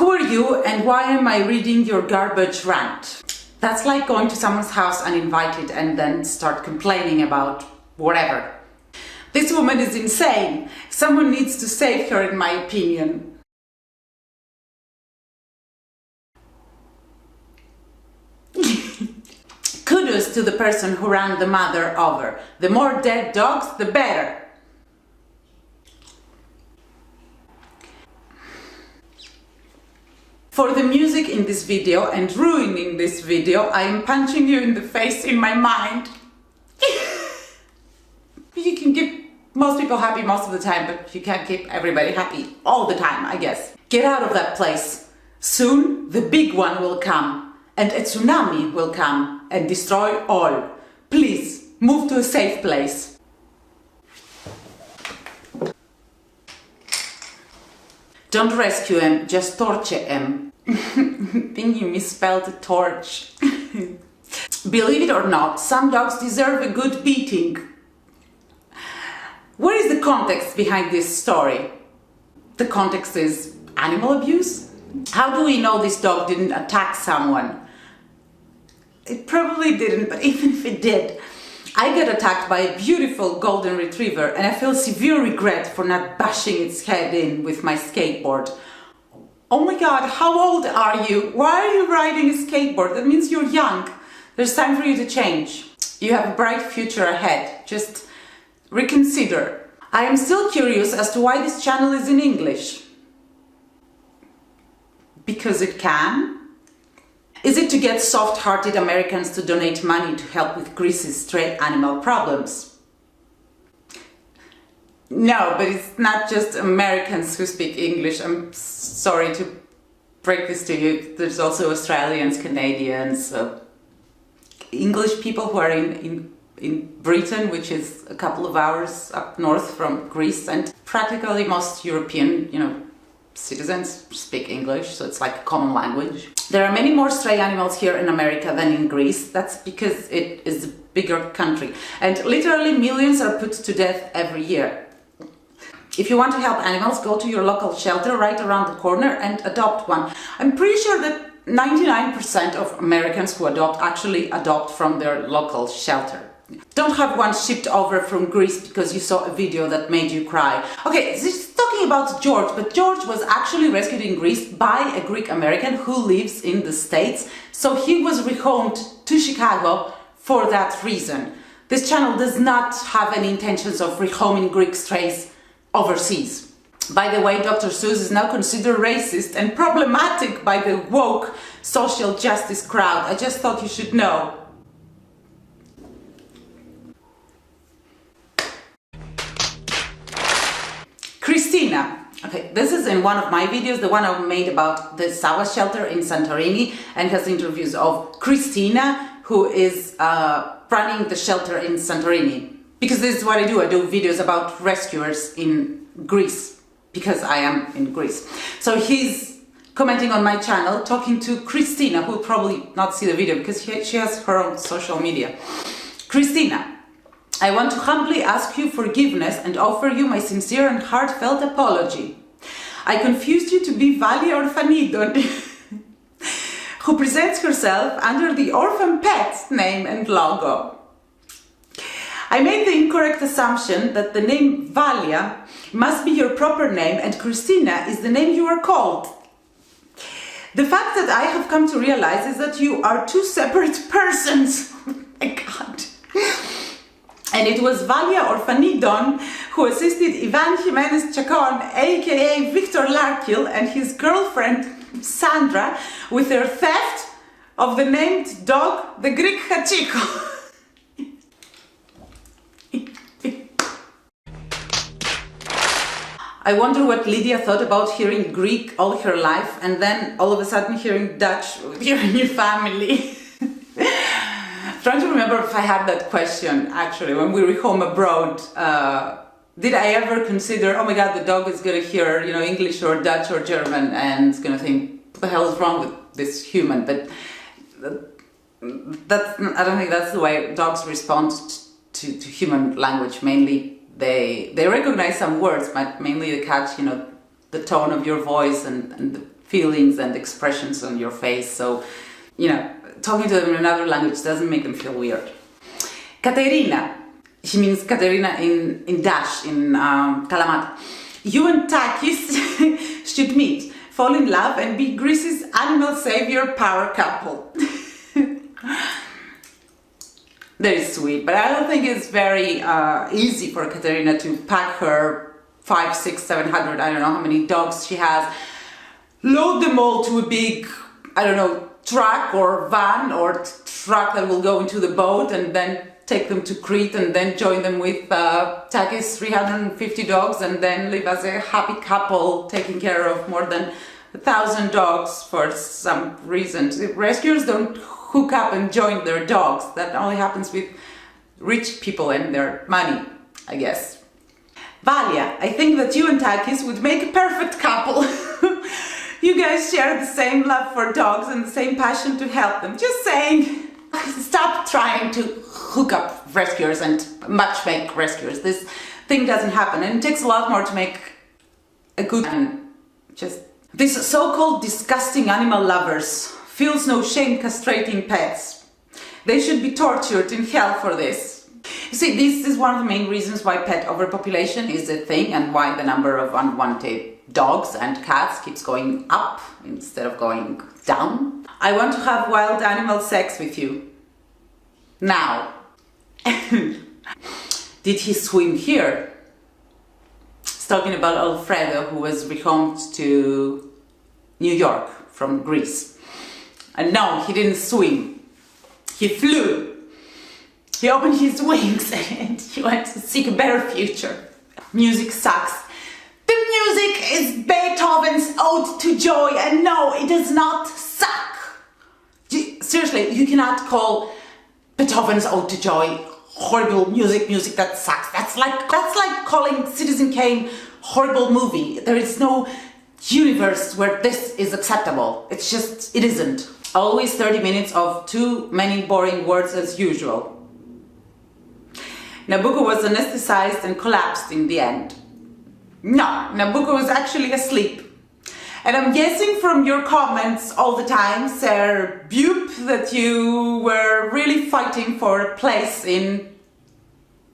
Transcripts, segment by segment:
Who are you and why am I reading your garbage rant? That's like going to someone's house uninvited and then start complaining about whatever. This woman is insane. Someone needs to save her, in my opinion. Kudos to the person who ran the mother over. The more dead dogs, the better. For the music in this video and ruining this video, I am punching you in the face in my mind. You can keep most people happy most of the time, but you can't keep everybody happy all the time, I guess. Get out of that place. Soon the big one will come, and a tsunami will come and destroy all. Please, move to a safe place. Don't rescue him, just torture him. I think you misspelled torch. Believe it or not, some dogs deserve a good beating. What is the context behind this story? The context is animal abuse? How do we know this dog didn't attack someone? It probably didn't, but even if it did, I got attacked by a beautiful golden retriever and I feel severe regret for not bashing its head in with my skateboard. Oh my god, how old are you? Why are you riding a skateboard? That means you're young. There's time for you to change. You have a bright future ahead. Just reconsider. I am still curious as to why this channel is in English. Because it can? Is it to get soft-hearted Americans to donate money to help with Greece's stray animal problems? No, but it's not just Americans who speak English. I'm sorry to break this to you. There's also Australians, Canadians, English people who are in Britain, which is a couple of hours up north from Greece, and practically most European, citizens speak English, so it's like a common language. There are many more stray animals here in America than in Greece. That's because it is a bigger country, and literally millions are put to death every year. If you want to help animals, go to your local shelter right around the corner and adopt one. I'm pretty sure that 99% of Americans who adopt actually adopt from their local shelter. Don't have one shipped over from Greece because you saw a video that made you cry. Okay, this is talking about George, but George was actually rescued in Greece by a Greek American who lives in the States, so he was rehomed to Chicago for that reason. This channel does not have any intentions of rehoming Greek strays overseas. By the way, Dr. Seuss is now considered racist and problematic by the woke social justice crowd. I just thought you should know. Christina. Okay, this is in one of my videos, the one I made about the Sawa shelter in Santorini, and has interviews of Christina, who is running the shelter in Santorini. Because this is what I do videos about rescuers in Greece, because I am in Greece. So he's commenting on my channel, talking to Christina, who will probably not see the video because she has her own social media. Christina, I want to humbly ask you forgiveness and offer you my sincere and heartfelt apology. I confused you to be Vander, who presents herself under the Orphan Pets name and logo. I made the incorrect assumption that the name Valia must be your proper name and Christina is the name you are called. The fact that I have come to realize is that you are two separate persons. Oh my god. And it was Valia Orfanidon who assisted Ivan Jimenez Chacon, aka Victor Larkil, and his girlfriend Sandra with their theft of the named dog, the Greek Hachiko. I wonder what Lydia thought about hearing Greek all her life and then all of a sudden hearing Dutch with your new family. Trying to remember if I had that question actually when we were home abroad. Did I ever consider, oh my god, the dog is gonna hear, English or Dutch or German and it's gonna think, what the hell is wrong with this human? But I don't think that's the way dogs respond to human language. Mainly they recognize some words, but mainly they catch, the tone of your voice and the feelings and expressions on your face. So, you know, talking to them in another language doesn't make them feel weird. Katerina, she means Katerina in Dash, in Kalamata. You and Takis should meet, fall in love and be Greece's animal savior power couple. Very sweet, but I don't think it's very easy for Katerina to pack her 500, 600, 700, I don't know how many dogs she has, load them all to a big, I don't know, truck or van or truck that will go into the boat and then take them to Crete and then join them with Takis 350 dogs and then live as a happy couple taking care of more than 1,000 dogs for some reason. Rescuers don't hook up and join their dogs. That only happens with rich people and their money, I guess. Valia, I think that you and Takis would make a perfect couple. You guys share the same love for dogs and the same passion to help them. Just saying. Stop trying to hook up rescuers and matchmake rescuers. This thing doesn't happen, and it takes a lot more to make a good and just these so-called disgusting animal lovers feels no shame castrating pets. They should be tortured in hell for this. You see, this is one of the main reasons why pet overpopulation is a thing and why the number of unwanted dogs and cats keeps going up instead of going down. I want to have wild animal sex with you. Now. Did he swim here? He's talking about Alfredo, who was rehomed to New York from Greece. And no, he didn't swim. He flew. He opened his wings and he went to seek a better future. Music sucks. The music is Beethoven's Ode to Joy, and no, it does not suck. Seriously, you cannot call Beethoven's Ode to Joy horrible music that sucks. That's like calling Citizen Kane horrible movie. There is no universe where this is acceptable. It's just, it isn't. Always 30 minutes of too many boring words as usual. Nabucco was anesthetized and collapsed in the end. No, Nabucco was actually asleep. And I'm guessing from your comments all the time, Sir Bupe, that you were really fighting for a place in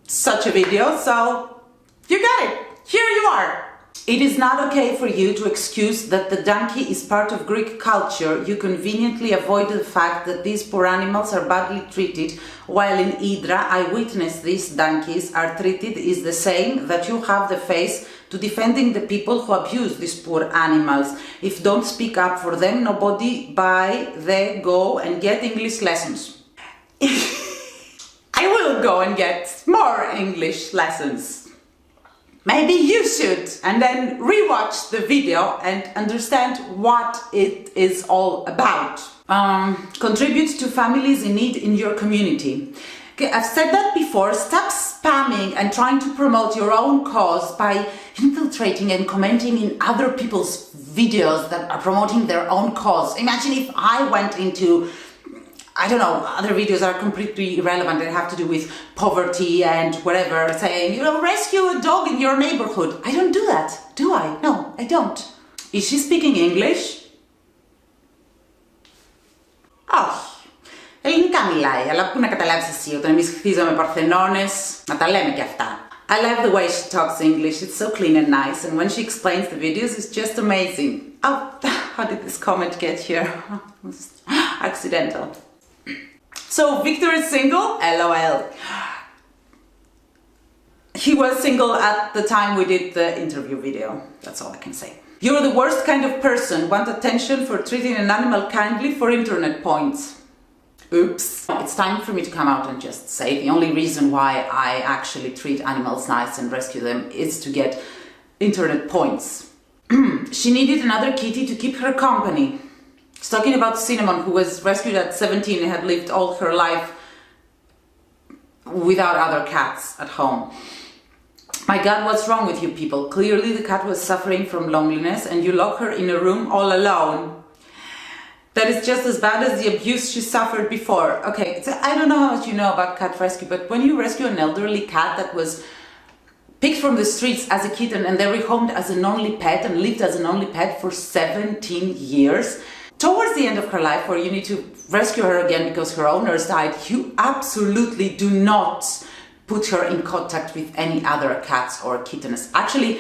such a video, so you got it. Here you are. It is not okay for you to excuse that the donkey is part of Greek culture. You conveniently avoid the fact that these poor animals are badly treated, while in Hydra I witnessed these donkeys are treated is the same, that you have the face to defending the people who abuse these poor animals. If don't speak up for them, nobody buy, they go and get English lessons. I will go and get more English lessons. Maybe you should, and then rewatch the video and understand what it is all about. Contribute to families in need in your community. Okay, I've said that before. Stop spamming and trying to promote your own cause by infiltrating and commenting in other people's videos that are promoting their own cause. Imagine if I went into, I don't know, other videos that are completely irrelevant that have to do with poverty and whatever, saying, you know, rescue a dog in your neighborhood. I don't do that, do I? No, I don't. Is she speaking English? Όχι. Ελληνικά μιλάει, αλλά πού να καταλάβεις εσύ όταν εμείς χτίζαμε παρθενώνες, να τα λέμε και αυτά. I love the way she talks English, it's so clean and nice, and when she explains the videos, it's just amazing. Oh, how did this comment get here? It was accidental. So, Victor is single? LOL. He was single at the time we did the interview video. That's all I can say. You're the worst kind of person. Want attention for treating an animal kindly for internet points. Oops. It's time for me to come out and just say the only reason why I actually treat animals nice and rescue them is to get internet points. She needed another kitty to keep her company. She's talking about Cinnamon, who was rescued at 17 and had lived all her life without other cats at home. My God, what's wrong with you people? Clearly the cat was suffering from loneliness and you lock her in a room all alone. That is just as bad as the abuse she suffered before. Okay, so I don't know how much you know about cat rescue, but when you rescue an elderly cat that was picked from the streets as a kitten and then rehomed as an only pet and lived as an only pet for 17 years. Towards the end of her life, where you need to rescue her again because her owners died, you absolutely do not put her in contact with any other cats or kittens. Actually,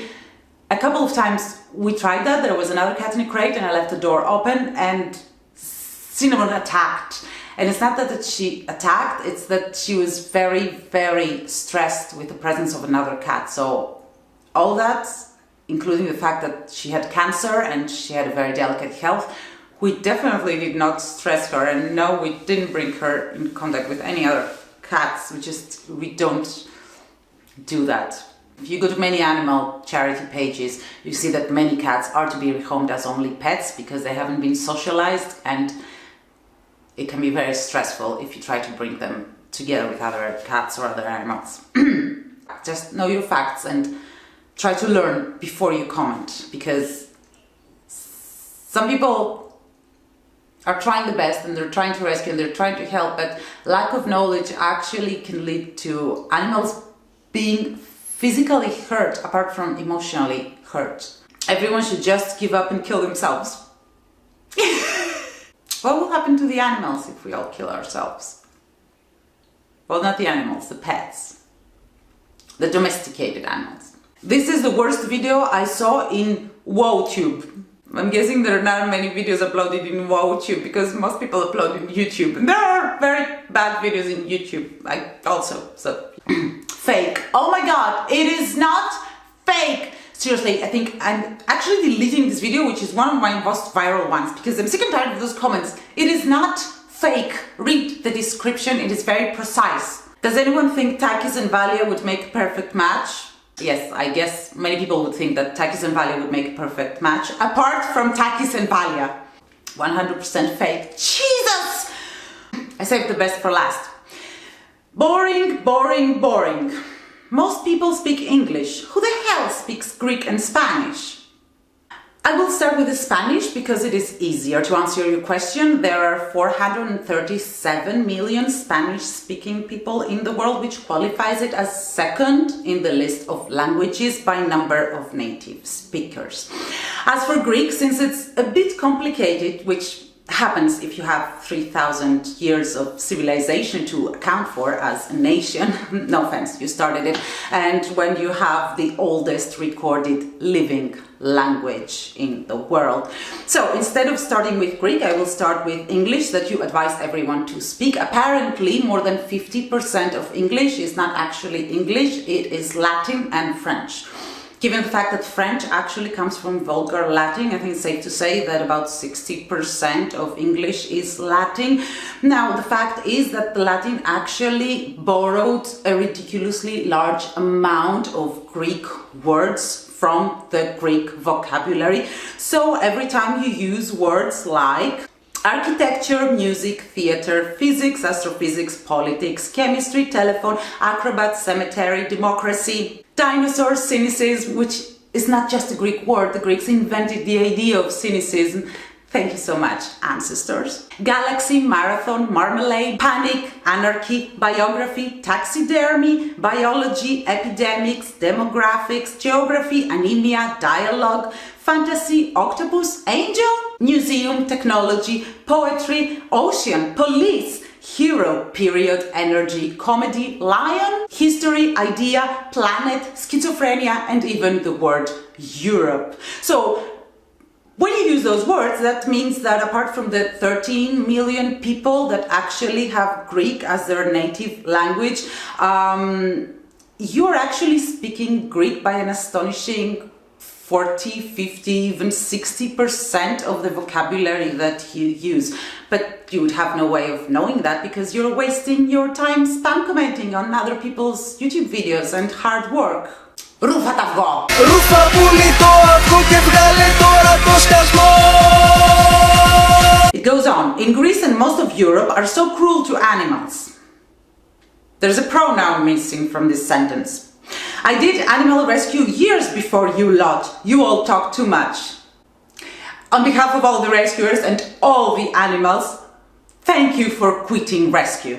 a couple of times we tried that. There was another cat in a crate and I left the door open and Cinnamon attacked. And it's not that she attacked, it's that she was very, very stressed with the presence of another cat. So all that, including the fact that she had cancer and she had a very delicate health, we definitely did not stress her. And no, we didn't bring her in contact with any other cats. We don't do that. If you go to many animal charity pages, you see that many cats are to be rehomed as only pets because they haven't been socialized, and it can be very stressful if you try to bring them together with other cats or other animals. Just know your facts and try to learn before you comment, because some people are trying the best and they're trying to rescue and they're trying to help, but lack of knowledge actually can lead to animals being physically hurt apart from emotionally hurt. Everyone should just give up and kill themselves. What will happen to the animals if we all kill ourselves? Well, not the animals, the pets. The domesticated animals. This is the worst video I saw in WowTube. I'm guessing there are not many videos uploaded in WowTube because most people upload in YouTube. And there are very bad videos in YouTube, also, so. Fake. Oh my god, it is not fake! Seriously, I think I'm actually deleting this video, which is one of my most viral ones, because I'm sick and tired of those comments. It is not fake. Read the description, it is very precise. Does anyone think Takis and Valia would make a perfect match? Yes, I guess many people would think that Takis and Valia would make a perfect match, apart from Takis and Valia. 100% fake. Jesus! I saved the best for last. Boring, boring, boring. Most people speak English. Who the hell speaks Greek and Spanish? I will start with the Spanish because it is easier to answer your question. There are 437 million Spanish-speaking people in the world, which qualifies it as second in the list of languages by number of native speakers. As for Greek, since it's a bit complicated, which happens if you have 3,000 years of civilization to account for as a nation, no offense, you started it, and when you have the oldest recorded living language in the world. So instead of starting with Greek, I will start with English that you advise everyone to speak. Apparently, more than 50% of English is not actually English, it is Latin and French. Given the fact that French actually comes from Vulgar Latin, I think it's safe to say that about 60% of English is Latin. Now, the fact is that the Latin actually borrowed a ridiculously large amount of Greek words from the Greek vocabulary. So every time you use words like architecture, music, theater, physics, astrophysics, politics, chemistry, telephone, acrobat, cemetery, democracy, dinosaurs, cynicism, which is not just a Greek word, the Greeks invented the idea of cynicism. Thank you so much, ancestors. Galaxy, marathon, marmalade, panic, anarchy, biography, taxidermy, biology, epidemics, demographics, geography, anemia, dialogue, fantasy, octopus, angel, museum, technology, poetry, ocean, police, hero, period, energy, comedy, lion, history, idea, planet, schizophrenia, and even the word Europe. So when you use those words, that means that apart from the 13 million people that actually have Greek as their native language, you are actually speaking Greek by an astonishing 40, 50, even 60% of the vocabulary that you use. But you would have no way of knowing that because you're wasting your time spam commenting on other people's YouTube videos and hard work. Ρούφα τα αυγό! Ρούφα πουλί το αυγό και βγάλε τώρα το σκασμό! It goes on. In Greece and most of Europe are so cruel to animals. There's a pronoun missing from this sentence. I did animal rescue years before you lot. You all talk too much. On behalf of all the rescuers and all the animals, thank you for quitting rescue.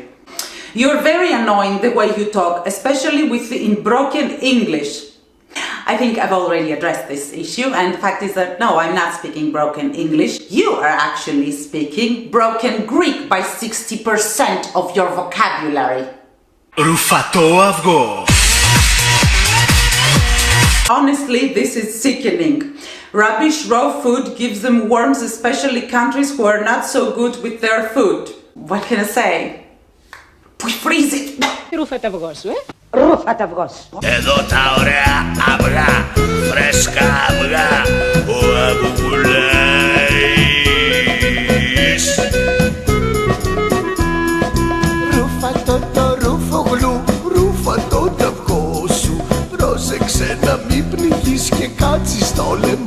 You're very annoying the way you talk, especially in broken English. I think I've already addressed this issue, and the fact is that no, I'm not speaking broken English. You are actually speaking broken Greek by 60% of your vocabulary. Ρουφατό αυγό. Honestly, this is sickening. Rubbish raw food gives them worms, especially countries who are not so good with their food. What can I say? We freeze it! Ρούφα τα αυγό σου, Ρούφα τα αυγό σου. Εδώ τα ωραία αυγά, φρέσκα αυγά, ο αυγουλέης. Ρούφα το ρούφο γλου, ρούφα το αυγό σου. Πρόσεξε να μην πνιγείς και κάτσεις στο λαιμό.